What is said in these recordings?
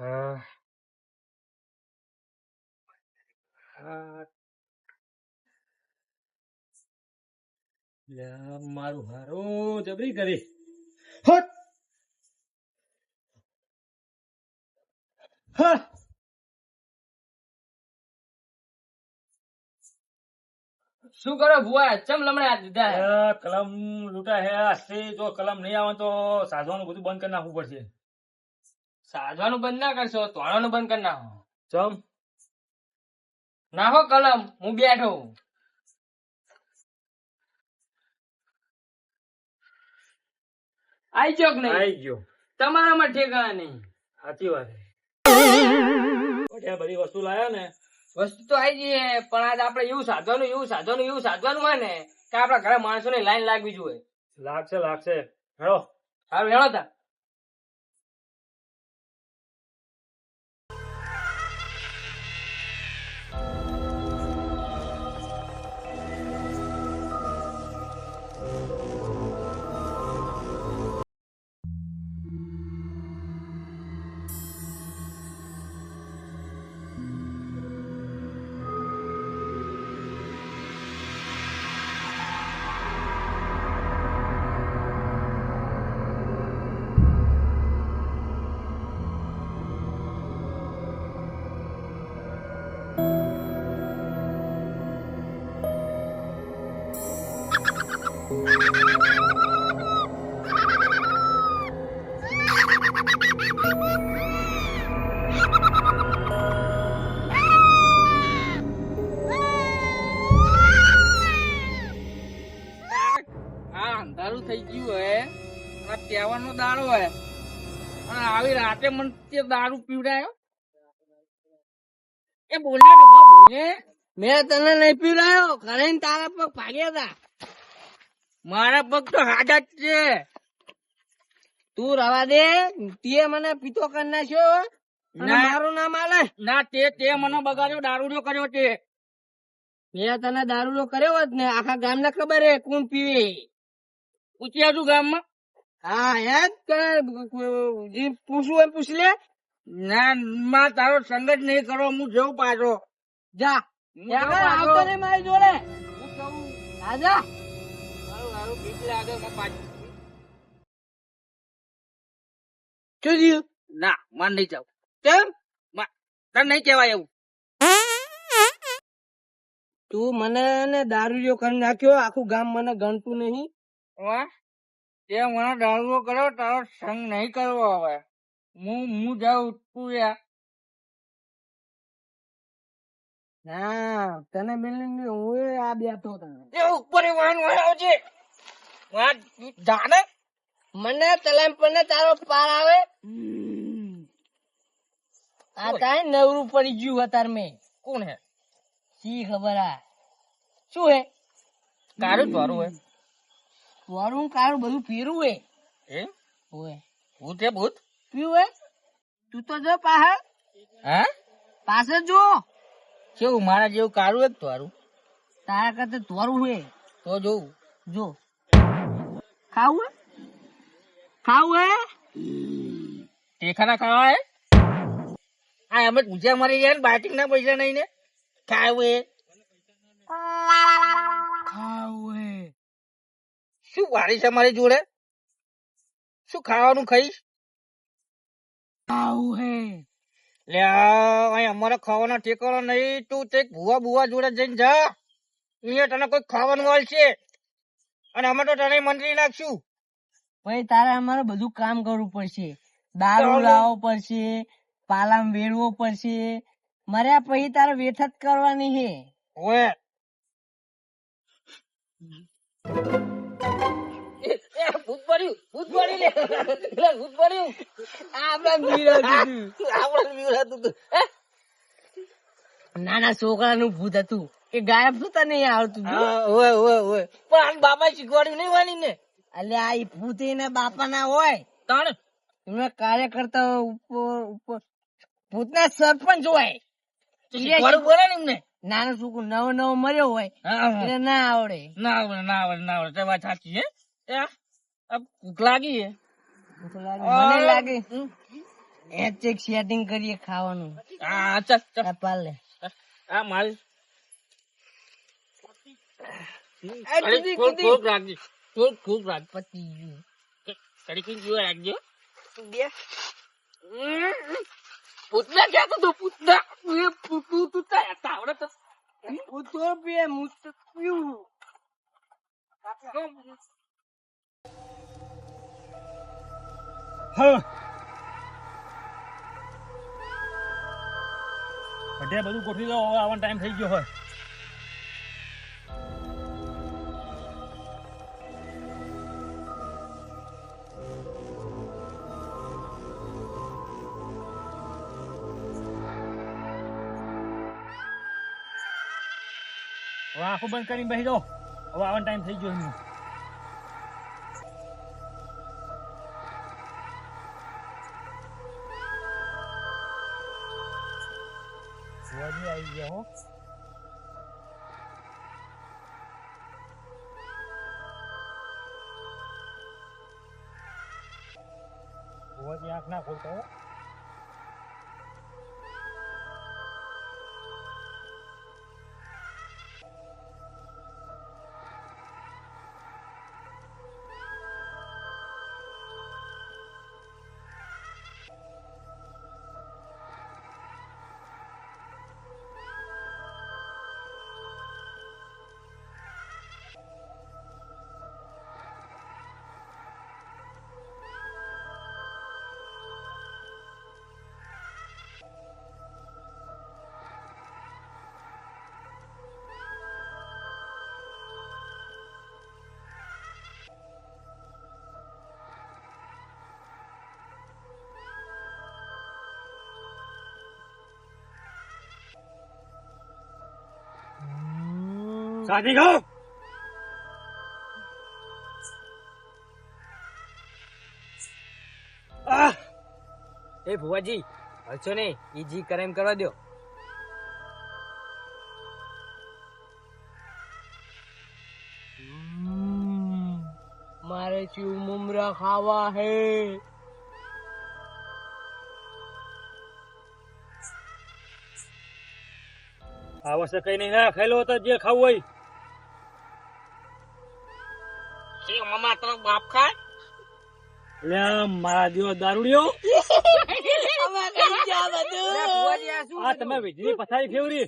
હા હા મારું હારું જબરી કરી હટ હા શું કરો ભુવા ચમ લમણે દીધા કલમ લૂંટા હે આસ્તે જો કલમ નહીં આવે તો સાધવાનું બધું બંધ કરી નાખવું પડશે. સાધવાનું બંધ ના કરશો તોડવાનું બંધ કરી નાખો. ચમ નાખો કલમ હું બેઠો. આઈ ગયો કે નહીં? આઈ ગયો. તમારામાં ઠેકાણા નહીં. સાચી વાત છે બધી વસ્તુ લાયા ને વસ્તુ તો આવી જઈએ પણ આજ આપડે એવું સાધવાનું હોય ને કે આપડા ઘરે માણસો ની લાઈન લાગવી જોઈએ. લાગશે હેડો સારું હેડો તા. અંધારું થઈ ગયું હોય આ તહેવારનો દાડો હોય અને આવી રાતે મને તે દારૂ પીવડાયો. એ બોલે મેં તને નહીં પીવડાયો ઘરે તારા પગ ભાગ્યા હતા. મારા પગ તો હાડા જ છે. તું રવા દે તે મને પીતો કરી નાખ્યો અને મારું નામ આલે ના તે મને બગાડ્યો દારૂડિયો કર્યો તે. મેં તને દારૂડિયો કર્યો હોત ને આખા ગામ ને ખબર હે કોણ પીવે. પૂછ્યા તું ગામમાં? હા યાદ જે પૂછવું હોય પૂછ લે. ના તારો સંગ જ નહીં કરો હું જઉં પાછો. જા આવતો નહીં મારી જોડે. જા મારું બીક લાગે પાછું. શું થયું? ના મને નહીં જાવ. કેમ? તને નહીં કહેવાય એવું. તું મને દારૂડિયો કરી નાખ્યો આખું ગામ મને ગણતું નહીં. તે મને દારૂ કર્યો તારો સંગ નહીં કરવો. હવે હું જાઉં તું હા તને મિલની હું આ બેઠો તને ઉપર આવજે જાને મને તલામ પર તારો પાર આવે. આ તાય નવરું પડી ગયું અતાર મેં. કોણ હે? શી ખબર આ શું હે? કારું દ્વારું હે વારું કારું બધું ફેરવું હે. હે ઓય ભૂત હે ભૂત પીવું હે. તું તો જો પાહે હા પાસે જો કેવું મારા જેવું કારું હે તારું. તારા કરતા તારું હે તો જોઉં જો ખાવું હે ટેખાના ખાવા હે. આ અમે પૂછ્યા મારી જાય ને બાટિંગ ના પૈસા નહીં ને ખાવું હે શું વારી છે મારી જોડે? શું ખાવાનું ખાઈશ? ખાવું હે લે અમારે ખાવાના ઠેકાણા નહીં. તું તે ભુવા જોડે જઈને જા. અહીંયા તને કોઈ ખાવાનું મળશે અને અમે તો તને મંત્રી નાખશું. ભાઈ તારે અમારે બધું કામ કરવું પડશે. દારૂ લાવવો પડશે, પાલામ વેરવો પડશે. મર્યા પછી તારે વેઠ જ કરવાની છે. ઓએ ભૂત પડ્યું નાના છોકરા નું ભૂત હતું એ ગાયબ થતા નહીં આવતું. પણ બાપા શીખવાડ્યું નહીં વાની ને. એટલે આ ભૂત એના બાપા ના હોય તણ એમના કાર્યકર્તા ઉપર ભૂત ના સરપંચ હોય. બોલે ને એમને નાનો છોકરો નવો મર્યો હોય એટલે ના આવડે વાત સાચી હે. ભૂખ લાગી હે મને લાગે એ ચેક સેટિંગ કરીએ ખાવાનું. હા ચાલ ચાલ આ પાલ લે. આ માલ કીધી. થોડુંક રાખજે થોડુંક રાખ પતી ગયું. તરીકે જેવું રાખજો બે. પૂતના ક્યાં તો પૂતના તું ત્યાં આવડે તો હું તો પીએ હું તો પીવું. બધે બધું ગોઠવી દો હવે આવવાનો ટાઈમ થઈ ગયો હોય હવે આંખો બંધ કરીને બેસી જાઓ હવે આવવાનો ટાઈમ થઈ ગયો એમનો આવી ગયા હો ભુવાજી આંખ ના ખોલતા હો સાથી ગયો એ ભુવાજી હલશો નહીં, ઈ જી કરે એમ કરવા દો. મારે શું મમરા ખાવા હે. આ વર્ષે કઈ નહીં ના ખાઈ લો તો જે ખાવું હોય મામા તારો બાપ ખાય. લે મારા દીવો દારૂડિયો આ તમે વીજળી પથારી ફેવરી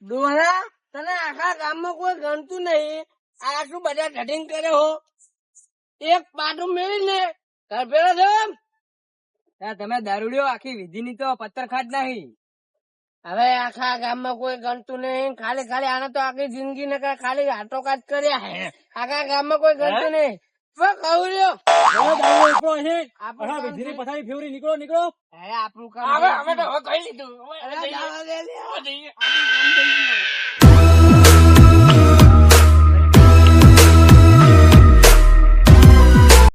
ડોહરા તને આખા ગામમાં કોઈ ગણતું નહીં, આટલું બધા ઢઢિંગ કરે હો. એક પાટું મેળવી ને ઘર ભેળો થયો. તમે દારૂડિયો આખી વિધિ ની તો પત્તર ખાટ નાખી. હવે આખા ગામમાં કોઈ ગણતું નહીં, ખાલી ખાલી આને તો આખી જિંદગી ને ખાલી આટો કાટ કર્યા હે. આખા ગામમાં કોઈ ગણતું નહીં. વીજળી પથારી ફેવરી નીકળો નીકળો આપણું કામ હવે તો કઈ લીધું.